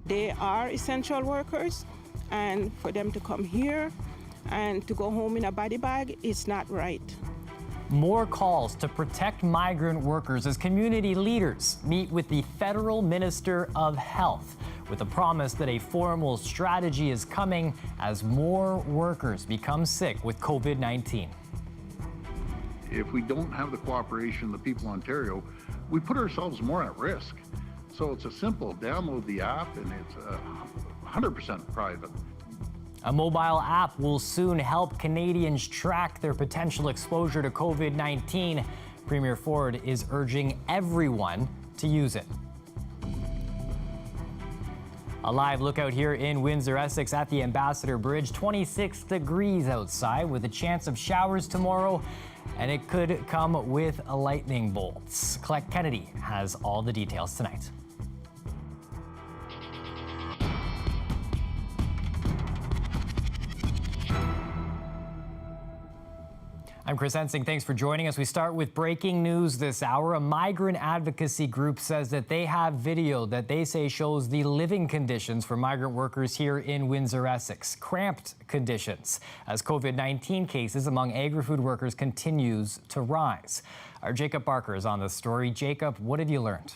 they are essential workers, and for them to come here and to go home in a body bag is not right. More calls to protect migrant workers as community leaders meet with the Federal Minister of Health with a promise that a formal strategy is coming as more workers become sick with COVID-19. If we don't have the cooperation of the people of Ontario, we put ourselves more at risk. So it's a simple download the app, and it's 100% private. A mobile app will soon help Canadians track their potential exposure to COVID-19. Premier Ford is urging everyone to use it. A live look out here in Windsor, Essex at the Ambassador Bridge. 26 degrees outside with a chance of showers tomorrow, and it could come with lightning bolts. Colette Kennedy has all the details tonight. I'm Chris Ensing. Thanks for joining us. We start with breaking news this hour. A migrant advocacy group says that they have video that they say shows the living conditions for migrant workers here in Windsor, Essex. Cramped conditions as COVID-19 cases among agri-food workers continues to rise. Our Jacob Barker is on the story. Jacob, what have you learned?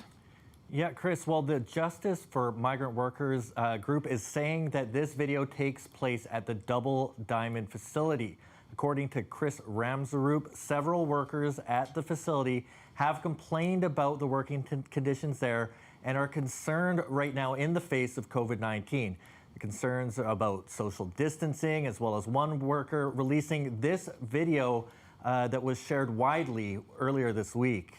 Yeah, Chris, well, the Justice for Migrant Workers group is saying that this video takes place at the Double Diamond facility. According to Chris Ramsaroop, several workers at the facility have complained about the working conditions there and are concerned right now in the face of COVID-19. The concerns about social distancing, as well as one worker releasing this video that was shared widely earlier this week.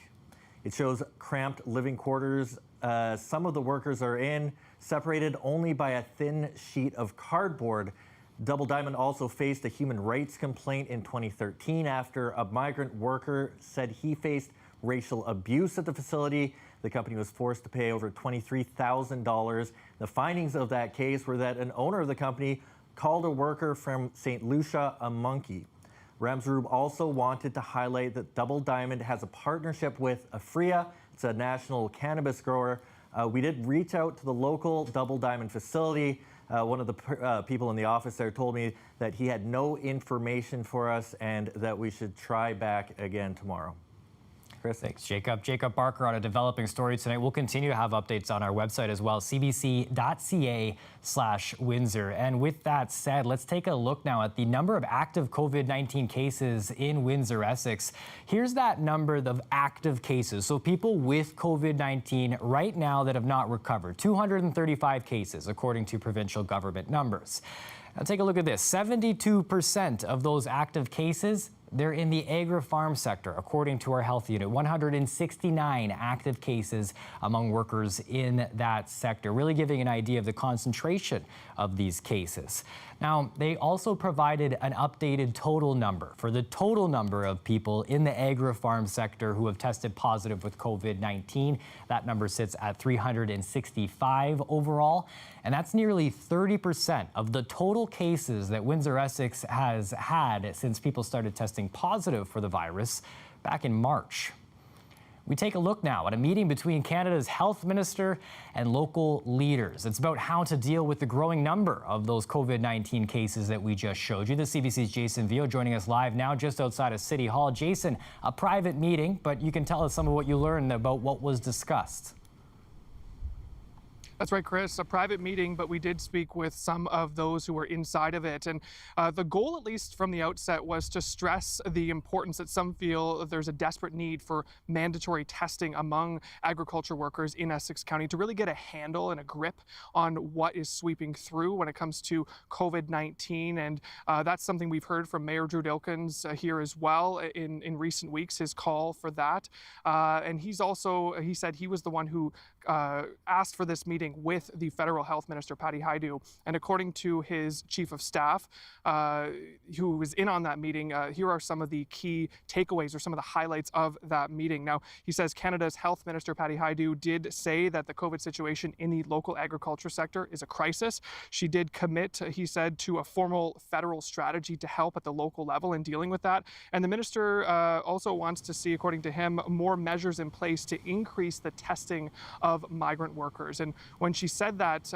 It shows cramped living quarters. Some of the workers are in, separated only by a thin sheet of cardboard. Double Diamond also faced a human rights complaint in 2013 after a migrant worker said he faced racial abuse at the facility. The company was forced to pay over $23,000. The findings of that case were that an owner of the company called a worker from St. Lucia a monkey. Ramsaroop also wanted to highlight that Double Diamond has a partnership with Afria. It's a national cannabis grower. We did reach out to the local Double Diamond facility. One of the people in the office there told me that he had no information for us and that we should try back again tomorrow. Chris? Thanks, Jacob. Jacob Barker on a developing story tonight. We'll continue to have updates on our website as well, cbc.ca/Windsor. And with that said, let's take a look now at the number of active COVID-19 cases in Windsor, Essex. Here's that number of active cases. So people with COVID-19 right now that have not recovered. 235 cases, according to provincial government numbers. Now take a look at this. 72% of those active cases, they're in the agri-farm sector, according to our health unit. 169 active cases among workers in that sector, really giving an idea of the concentration of these cases. Now, they also provided an updated total number for the total number of people in the agri-farm sector who have tested positive with COVID-19. That number sits at 365 overall, and that's nearly 30% of the total cases that Windsor Essex has had since people started testing positive for the virus back in March. We take a look now at a meeting between Canada's health minister and local leaders. It's about how to deal with the growing number of those COVID-19 cases that we just showed you. The CBC's Jason Vio joining us live now just outside of City Hall. Jason, a private meeting, but you can tell us some of what you learned about what was discussed. That's right, Chris. A private meeting, but we did speak with some of those who were inside of it. And the goal, at least from the outset, was to stress the importance that some feel there's a desperate need for mandatory testing among agriculture workers in Essex County to really get a handle and a grip on what is sweeping through when it comes to COVID-19. And that's something we've heard from Mayor Drew Dilkins here as well in recent weeks, his call for that. And he said he was the one who asked for this meeting with the federal health minister, Patty Hajdu. And according to his chief of staff, who was in on that meeting, here are some of the key takeaways or some of the highlights of that meeting. Now, he says Canada's health minister, Patty Hajdu, did say that the COVID situation in the local agriculture sector is a crisis. She did commit, he said, to a formal federal strategy to help at the local level in dealing with that. And the minister also wants to see, according to him, more measures in place to increase the testing of of migrant workers. And when she said that,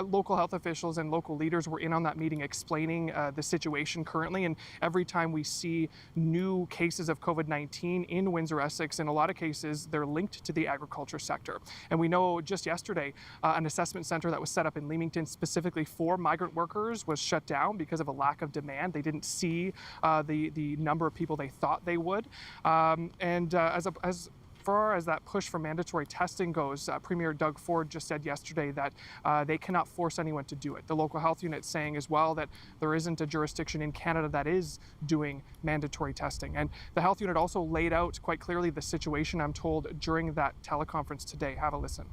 local health officials and local leaders were in on that meeting explaining the situation currently. And every time we see new cases of COVID-19 in Windsor, Essex, in a lot of cases, they're linked to the agriculture sector. And we know just yesterday, an assessment center that was set up in Leamington specifically for migrant workers was shut down because of a lack of demand. They didn't see the number of people they thought they would. As far as that push for mandatory testing goes, Premier Doug Ford just said yesterday that they cannot force anyone to do it. The local health unit saying as well that there isn't a jurisdiction in Canada that is doing mandatory testing. And the health unit also laid out quite clearly the situation, I'm told, during that teleconference today. Have a listen.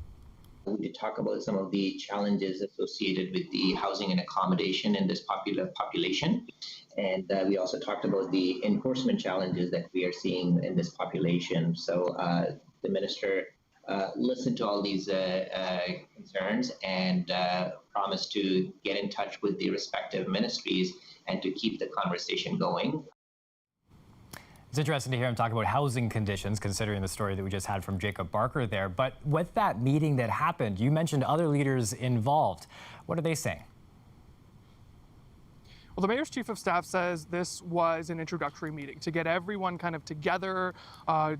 We did talk about some of the challenges associated with the housing and accommodation in this population. And we also talked about the enforcement challenges that we are seeing in this population. So the minister listened to all these concerns and promised to get in touch with the respective ministries and to keep the conversation going. It's interesting to hear him talk about housing conditions, considering the story that we just had from Jacob Barker there. But with that meeting that happened, you mentioned other leaders involved. What are they saying? Well, the mayor's chief of staff says this was an introductory meeting to get everyone kind of together,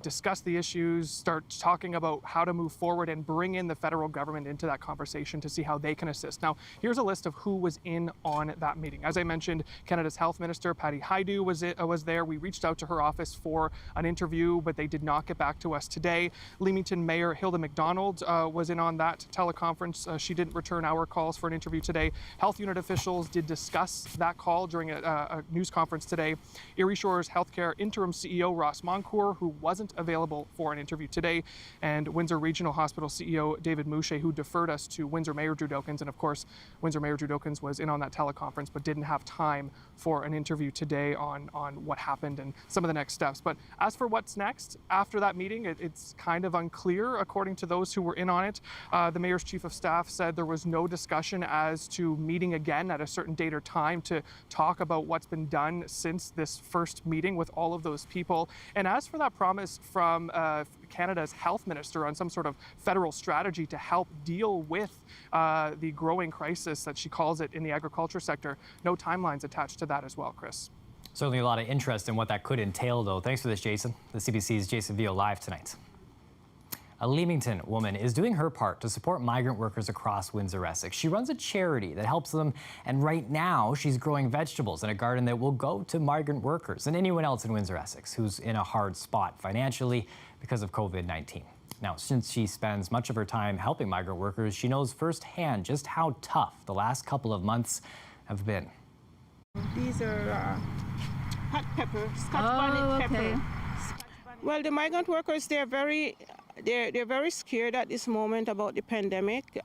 discuss the issues, start talking about how to move forward and bring in the federal government into that conversation to see how they can assist. Now, here's a list of who was in on that meeting. As I mentioned, Canada's health minister, Patty Hajdu, was there. We reached out to her office for an interview, but they did not get back to us today. Leamington Mayor Hilda McDonald was in on that teleconference. She didn't return our calls for an interview today. Health unit officials did discuss that call during a news conference today. Erie Shore's Healthcare Interim CEO Ross Moncourt, who wasn't available for an interview today, and Windsor Regional Hospital CEO David Mouche, who deferred us to Windsor Mayor Drew Dokins. And of course, Windsor Mayor Drew Dokins was in on that teleconference, but didn't have time for an interview today on what happened and some of the next steps. But as for what's next after that meeting, it's kind of unclear, according to those who were in on it. The mayor's chief of staff said there was no discussion as to meeting again at a certain date or time to talk about what's been done since this first meeting with all of those people. And as for that promise from Canada's health minister on some sort of federal strategy to help deal with the growing crisis that she calls it in the agriculture sector, no timelines attached to that as well, Chris. Certainly a lot of interest in what that could entail, though. Thanks for this, Jason. The CBC's Jason Vio live tonight. A Leamington woman is doing her part to support migrant workers across Windsor, Essex. She runs a charity that helps them, and right now she's growing vegetables in a garden that will go to migrant workers and anyone else in Windsor, Essex who's in a hard spot financially because of COVID-19. Now, since she spends much of her time helping migrant workers, she knows firsthand just how tough the last couple of months have been. These are hot pepper, Scotch bonnet pepper. Well, the migrant workers, they're very scared at this moment about the pandemic.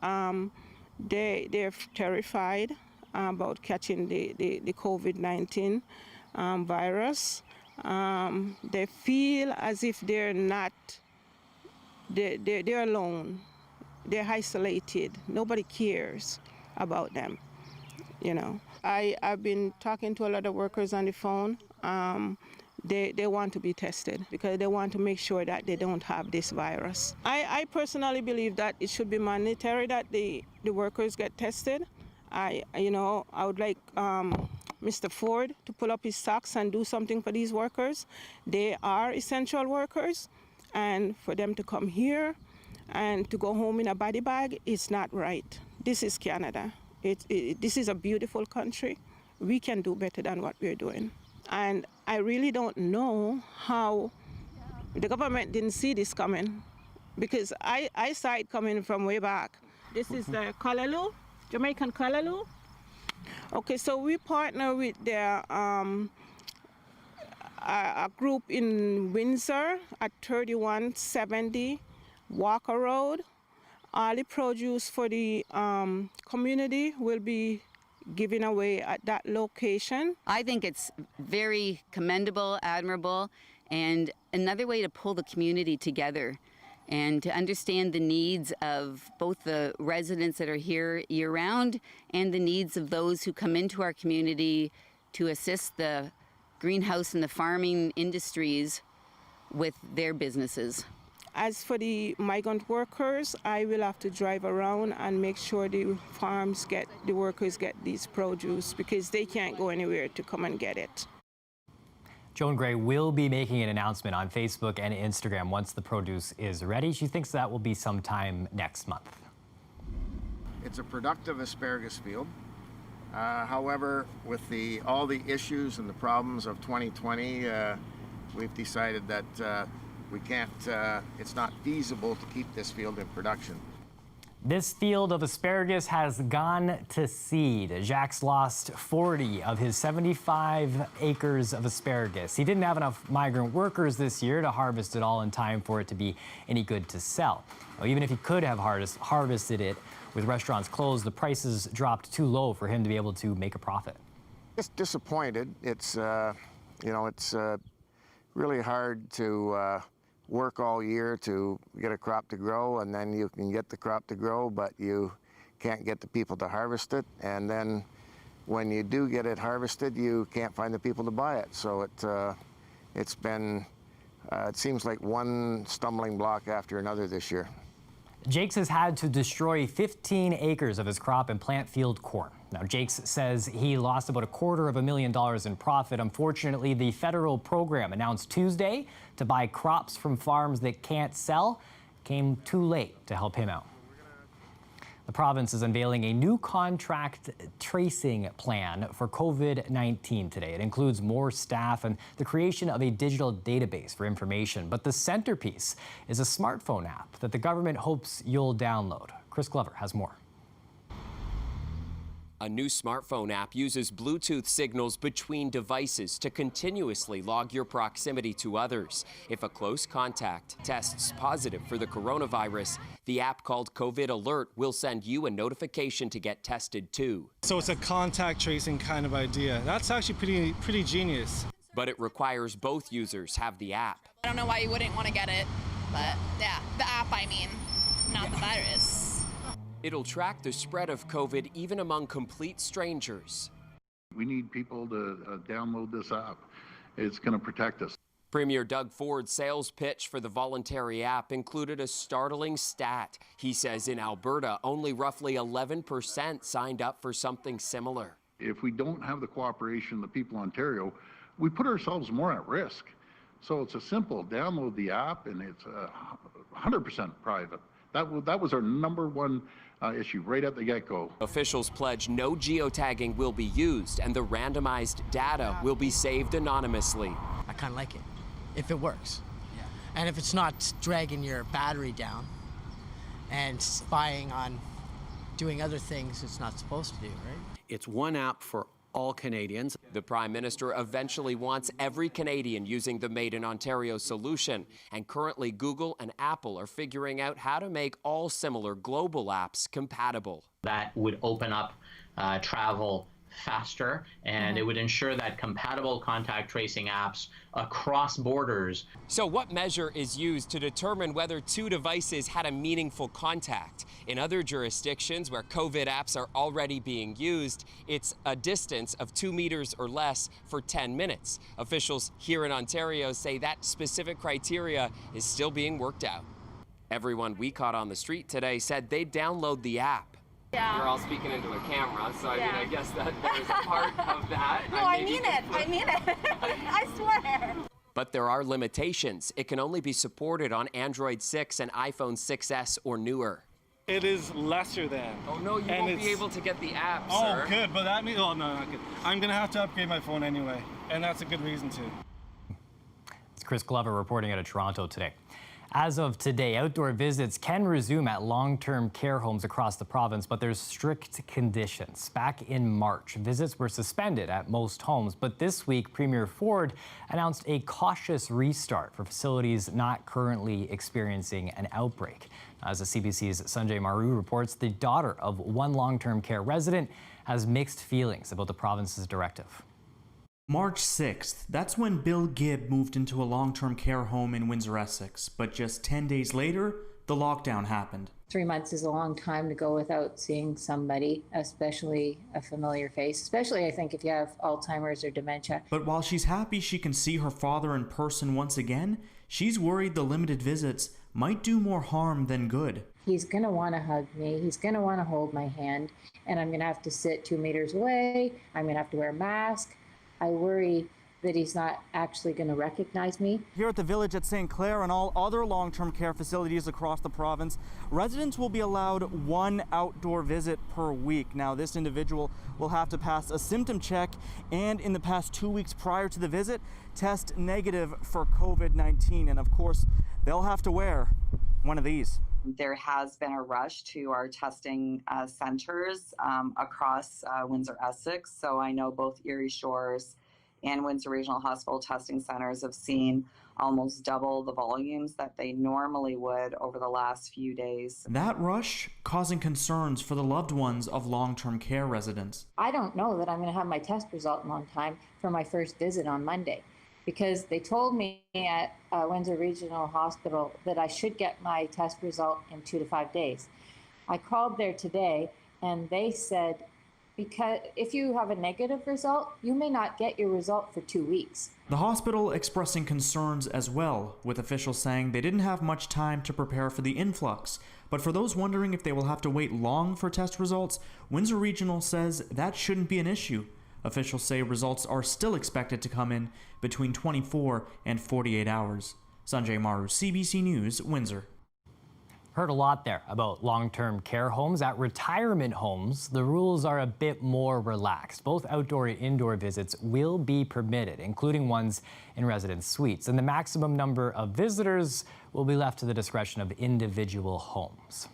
They're terrified about catching the COVID-19 virus. They feel as if they're alone. They're isolated. Nobody cares about them, you know. I've been talking to a lot of workers on the phone. They want to be tested because they want to make sure that they don't have this virus. I personally believe that it should be mandatory that the workers get tested. I would like Mr. Ford to pull up his socks and do something for these workers. They are essential workers, and for them to come here and to go home in a body bag is not right. This is Canada. This is a beautiful country. We can do better than what we're doing. And I really don't know how the government didn't see this coming, because I saw it coming from way back. This is the callaloo, Jamaican callaloo. Okay, so we partner with a group in Windsor at 3170 Walker Road. All the produce for the community will be given away at that location. I think it's very commendable, admirable, and another way to pull the community together and to understand the needs of both the residents that are here year-round and the needs of those who come into our community to assist the greenhouse and the farming industries with their businesses. As for the migrant workers, I will have to drive around and make sure the workers get these produce because they can't go anywhere to come and get it. Joan Gray will be making an announcement on Facebook and Instagram once the produce is ready. She thinks that will be sometime next month. It's a productive asparagus field. However, with all the issues and the problems of 2020, we've decided that we can't, it's not feasible to keep this field in production. This field of asparagus has gone to seed. Jacques lost 40 of his 75 acres of asparagus. He didn't have enough migrant workers this year to harvest it all in time for it to be any good to sell. Well, even if he could have harvested it, with restaurants closed, the prices dropped too low for him to be able to make a profit. Just disappointed. It's, it's really hard to work all year to get a crop to grow, and then you can get the crop to grow, but you can't get the people to harvest it. And then when you do get it harvested, you can't find the people to buy it. So it's been, it seems like one stumbling block after another this year. Jakes has had to destroy 15 acres of his crop and plant field corn. Now, Jakes says he lost about $250,000 in profit. Unfortunately, the federal program announced Tuesday to buy crops from farms that can't sell came too late to help him out. The province is unveiling a new contract tracing plan for COVID-19 today. It includes more staff and the creation of a digital database for information. But the centerpiece is a smartphone app that the government hopes you'll download. Chris Glover has more. A new smartphone app uses Bluetooth signals between devices to continuously log your proximity to others. If a close contact tests positive for the coronavirus, the app called COVID Alert will send you a notification to get tested too. So it's a contact tracing kind of idea. That's actually pretty genius. But it requires both users have the app. I don't know why you wouldn't want to get it, but yeah, the app I mean, not the virus. It'll track the spread of COVID even among complete strangers. We need people to download this app. It's going to protect us. Premier Doug Ford's sales pitch for the voluntary app included a startling stat. He says in Alberta, only roughly 11% signed up for something similar. If we don't have the cooperation of the people of Ontario, we put ourselves more at risk. So it's a simple download the app, and it's 100% private. That was our number one issue right at the get-go. Officials pledge no geotagging will be used and the randomized data will be saved anonymously. I kind of like it, if it works. Yeah. And if it's not dragging your battery down and spying on doing other things it's not supposed to do, right? It's one app for all Canadians. The Prime Minister eventually wants every Canadian using the Made in Ontario solution, and currently Google and Apple are figuring out how to make all similar global apps compatible. That would open up travel faster, and it would ensure that compatible contact tracing apps across borders. So what measure is used to determine whether two devices had a meaningful contact? In other jurisdictions where COVID apps are already being used, it's a distance of 2 meters or less for 10 minutes. Officials here in Ontario say that specific criteria is still being worked out. Everyone we caught on the street today said they'd download the app. Yeah. You're all speaking into a camera, so I mean, I guess that there's a part of that. No, I mean it. I swear. But there are limitations. It can only be supported on Android 6 and iPhone 6S or newer. It is lesser than. Oh no, you won't be able to get the app, sir. Oh, good, but that means, oh no, not good. I'm gonna have to upgrade my phone anyway, and that's a good reason to. It's Chris Glover reporting out of Toronto today. As of today, outdoor visits can resume at long-term care homes across the province, but there's strict conditions. Back in March, visits were suspended at most homes, but this week, Premier Ford announced a cautious restart for facilities not currently experiencing an outbreak. As the CBC's Sanjay Maru reports, the daughter of one long-term care resident has mixed feelings about the province's directive. March 6th, that's when Bill Gibb moved into a long-term care home in Windsor, Essex. But just 10 days later, the lockdown happened. 3 months is a long time to go without seeing somebody, especially a familiar face, especially I think if you have Alzheimer's or dementia. But while she's happy she can see her father in person once again, she's worried the limited visits might do more harm than good. He's going to want to hug me. He's going to want to hold my hand. And I'm going to have to sit 2 meters away. I'm going to have to wear a mask. I worry that he's not actually going to recognize me. Here at the Village at St. Clair and all other long-term care facilities across the province, residents will be allowed 1 outdoor visit per week. Now, this individual will have to pass a symptom check and in the past 2 weeks prior to the visit, test negative for COVID-19. And of course, they'll have to wear one of these. There has been a rush to our testing centers across Windsor-Essex. So I know both Erie Shores and Windsor Regional Hospital testing centers have seen almost double the volumes that they normally would over the last few days. That rush causing concerns for the loved ones of long-term care residents. I don't know that I'm going to have my test result in on time for my first visit on Monday, because they told me at Windsor Regional Hospital that I should get my test result in 2 to 5 days. I called there today and they said, because if you have a negative result, you may not get your result for 2 weeks. The hospital expressing concerns as well, with officials saying they didn't have much time to prepare for the influx. But for those wondering if they will have to wait long for test results, Windsor Regional says that shouldn't be an issue. Officials say results are still expected to come in between 24 and 48 hours. Sanjay Maru, CBC News, Windsor. Heard a lot there about long-term care homes. At retirement homes, the rules are a bit more relaxed. Both outdoor and indoor visits will be permitted, including ones in residence suites. And the maximum number of visitors will be left to the discretion of individual homes.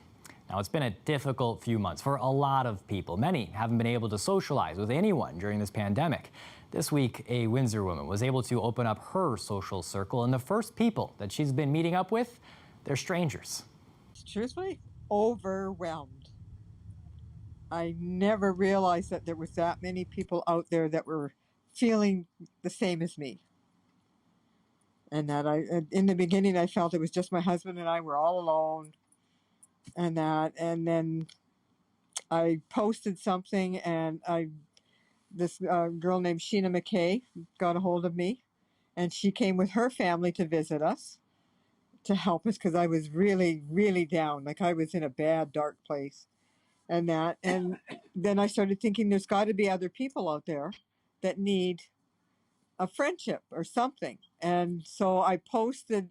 Now, it's been a difficult few months for a lot of people. Many haven't been able to socialize with anyone during this pandemic. This week, a Windsor woman was able to open up her social circle, and the first people that she's been meeting up with, they're strangers. Truthfully, overwhelmed. I never realized that there was that many people out there that were feeling the same as me. And that in the beginning, I felt it was just my husband and I were all alone. And then I posted something, and this girl named Sheena McKay got a hold of me, and she came with her family to visit us, to help us, because I was really, really down. Like, I was in a bad, dark place. And then I started thinking there's got to be other people out there that need a friendship or something. And so I posted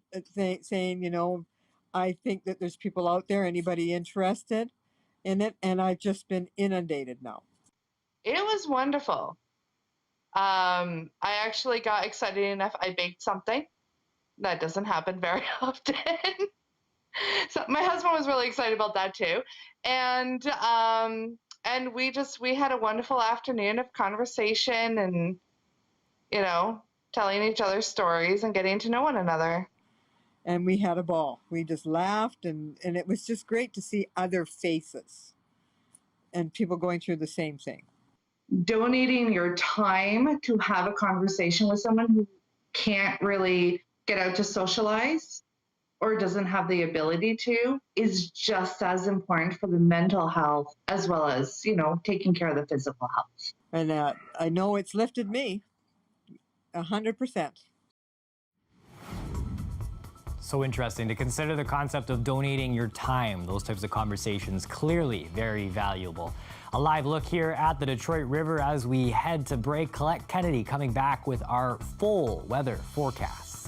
saying, you know, I think that there's people out there, anybody interested in it? And I've just been inundated now. It was wonderful. I actually got excited enough. I baked something. That doesn't happen very often. So my husband was really excited about that too. And we had a wonderful afternoon of conversation and, you know, telling each other stories and getting to know one another. And we had a ball. We just laughed, and it was just great to see other faces and people going through the same thing. Donating your time to have a conversation with someone who can't really get out to socialize or doesn't have the ability to is just as important for the mental health as well as, you know, taking care of the physical health. And I know it's lifted me 100%. So interesting to consider the concept of donating your time. Those types of conversations clearly very valuable. A live look here at the Detroit River as we head to break. Colette Kennedy coming back with our full weather forecast.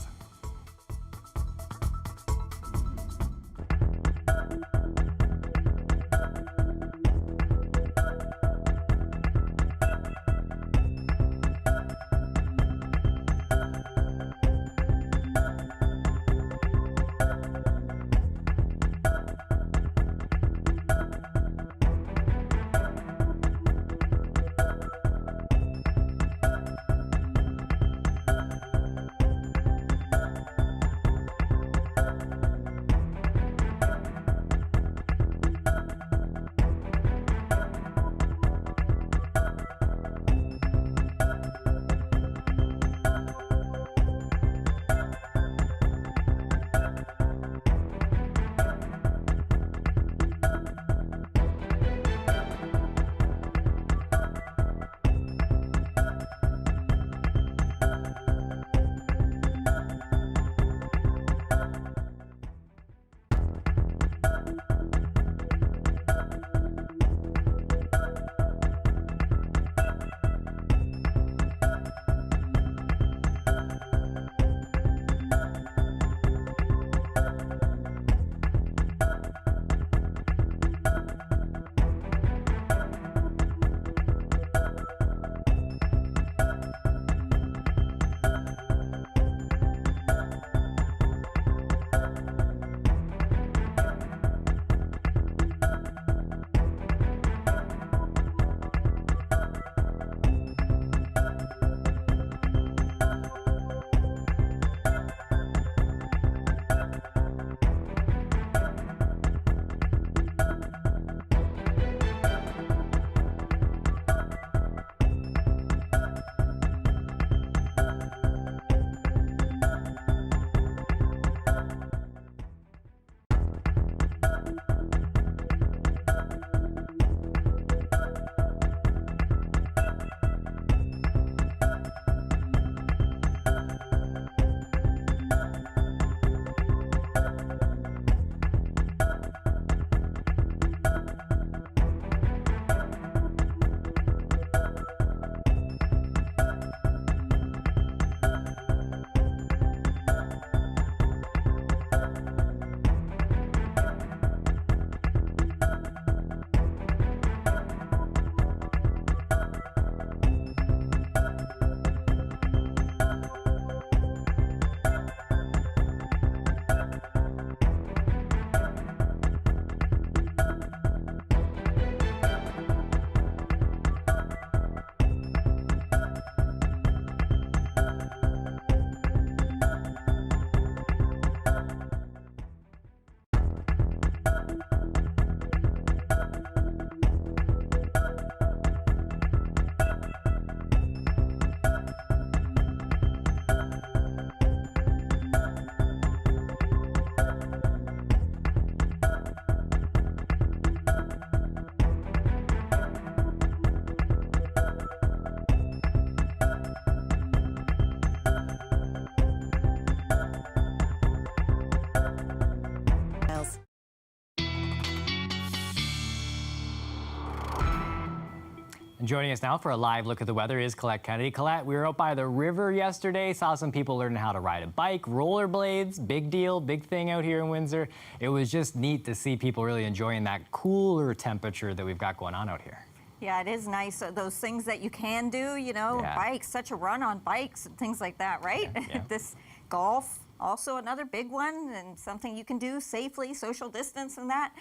Joining us now for a live look at the weather is Colette Kennedy. Colette, we were out by the river yesterday, saw some people learning how to ride a bike, rollerblades, big deal, big thing out here in Windsor. It was just neat to see people really enjoying that cooler temperature that we've got going on out here. Yeah, it is nice. Those things that you can do, you know, bikes, such a run on bikes and things like that, right? Yeah. This golf, also another big one and something you can do safely, social distance and that.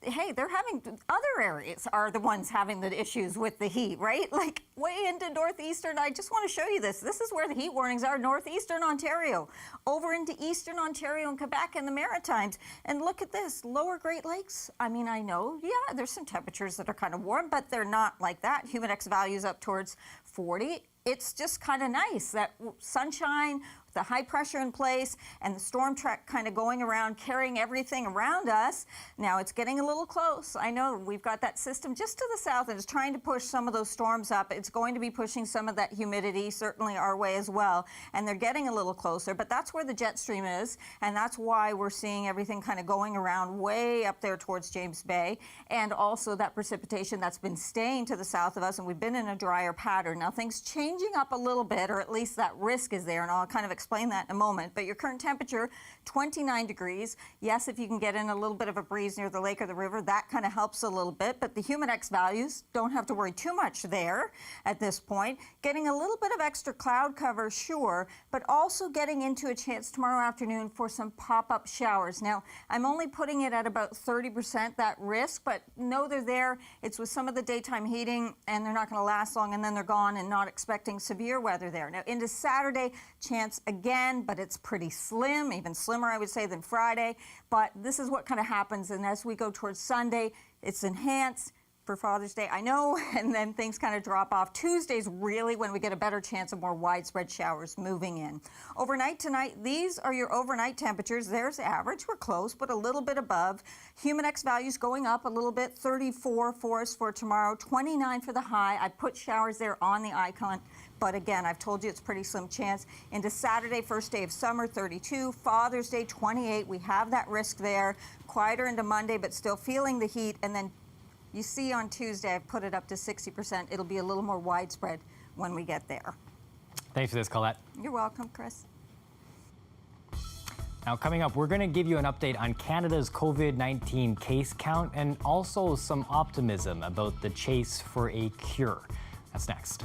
Hey, they're having, other areas are the ones having the issues with the heat, right? Like way into northeastern, I just want to show you this. This is where the heat warnings are, northeastern Ontario, over into eastern Ontario and Quebec and the Maritimes. And look at this, lower Great Lakes. I mean, I know, yeah, there's some temperatures that are kind of warm, but they're not like that. Humidex values up towards 40. It's just kind of nice that sunshine, the high pressure in place, and the storm track kind of going around, carrying everything around us. Now it's getting a little close. I know we've got that system just to the south and it's trying to push some of those storms up. It's going to be pushing some of that humidity certainly our way as well. And they're getting a little closer, but that's where the jet stream is. And that's why we're seeing everything kind of going around way up there towards James Bay. And also that precipitation that's been staying to the south of us, and we've been in a drier pattern. Now things changing up a little bit, or at least that risk is there, and I'll kind of explain that in a moment. But your current temperature, 29 degrees. Yes, if you can get in a little bit of a breeze near the lake or the river, that kind of helps a little bit. But the Humidex values, don't have to worry too much there at this point. Getting a little bit of extra cloud cover, sure, but also getting into a chance tomorrow afternoon for some pop-up showers. Now, I'm only putting it at about 30% that risk, but know they're there. It's with some of the daytime heating, and they're not going to last long, and then they're gone, and not expecting severe weather there. Now, into Saturday, chance again, but it's pretty slim, even slimmer, I would say, than Friday. But this is what kind of happens. And as we go towards Sunday, it's enhanced for Father's Day, I know, and then things kind of drop off. Tuesday's really when we get a better chance of more widespread showers moving in. Overnight tonight, these are your overnight temperatures. There's average. We're close, but a little bit above. Humidex values going up a little bit. 34 for us for tomorrow, 29 for the high. I put showers there on the icon. But again, I've told you it's pretty slim chance. Into Saturday, first day of summer, 32. Father's Day, 28. We have that risk there. Quieter into Monday, but still feeling the heat. And then you see on Tuesday, I've put it up to 60%. It'll be a little more widespread when we get there. Thanks for this, Colette. You're welcome, Chris. Now, coming up, we're going to give you an update on Canada's COVID-19 case count and also some optimism about the chase for a cure. That's next.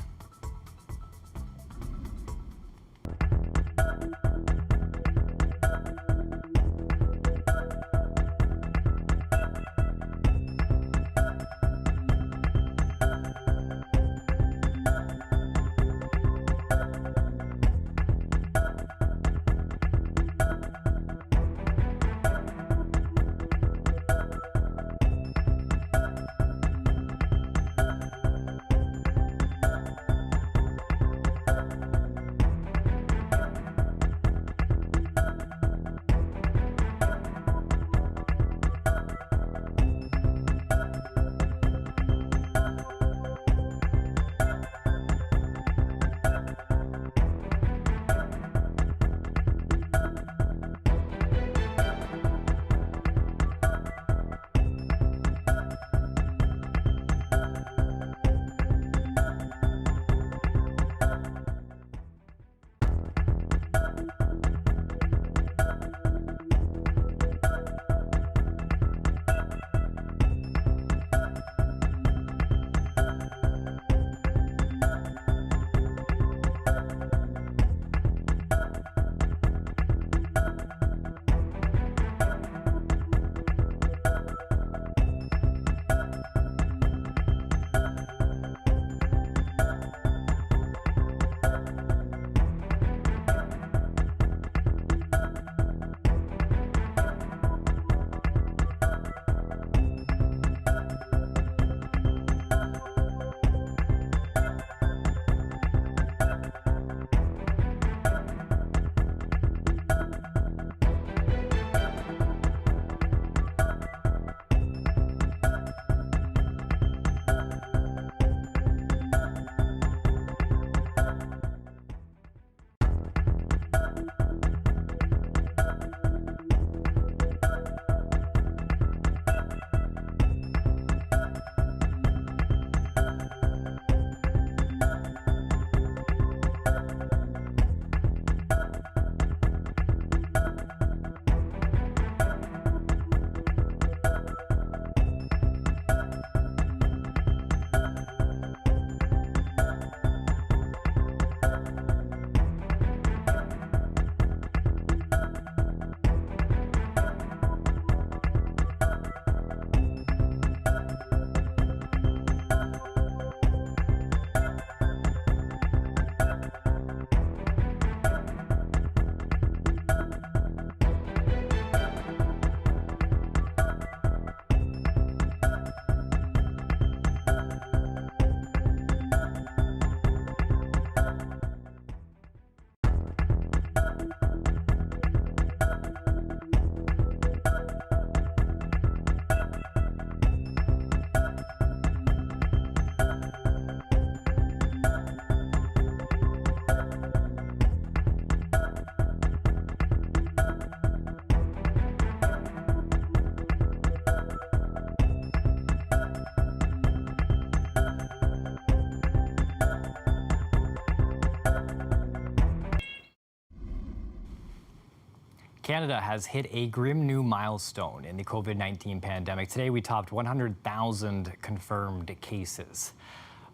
Canada has hit a grim new milestone in the COVID-19 pandemic. Today, we topped 100,000 confirmed cases.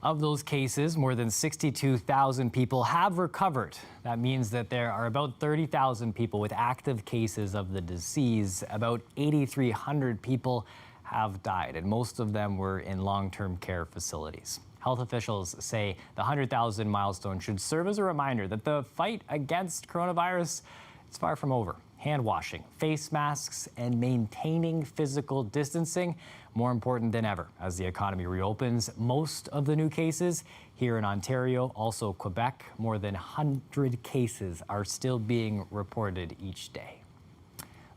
Of those cases, more than 62,000 people have recovered. That means that there are about 30,000 people with active cases of the disease. About 8,300 people have died, and most of them were in long-term care facilities. Health officials say the 100,000 milestone should serve as a reminder that the fight against coronavirus is far from over. Hand washing, face masks, and maintaining physical distancing more important than ever as the economy reopens. Most of the new cases here in Ontario, also Quebec, more than 100 cases are still being reported each day.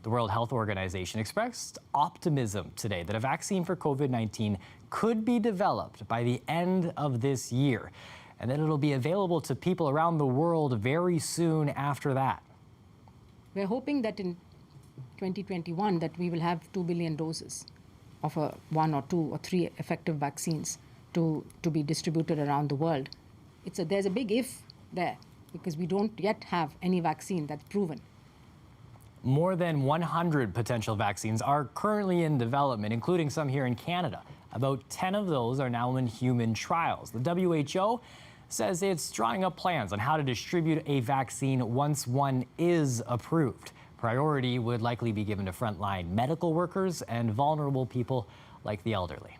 The World Health Organization expressed optimism today that a vaccine for COVID-19 could be developed by the end of this year, and that it'll be available to people around the world very soon after that. We're hoping that in 2021 that we will have 2 billion doses of 1 or 2 or 3 effective vaccines to be distributed around the world. There's a big if there because we don't yet have any vaccine that's proven. More than 100 potential vaccines are currently in development, including some here in Canada. About 10 of those are now in human trials. The WHO says it's drawing up plans on how to distribute a vaccine once one is approved. Priority would likely be given to frontline medical workers and vulnerable people like the elderly.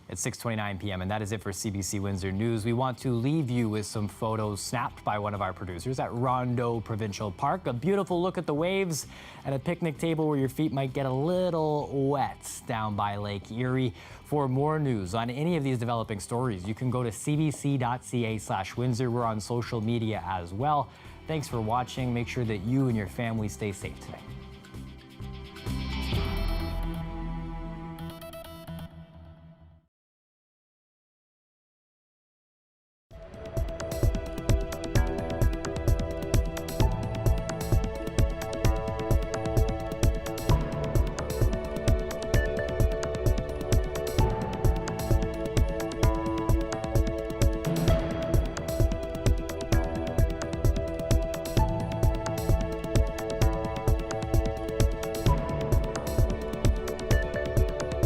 It's 6:29 p.m. and that is it for CBC Windsor News. We want to leave you with some photos snapped by one of our producers at Rondeau Provincial Park. A beautiful look at the waves and a picnic table where your feet might get a little wet down by Lake Erie. For more news on any of these developing stories, you can go to cbc.ca/Windsor. We're on social media as well. Thanks for watching. Make sure that you and your family stay safe today.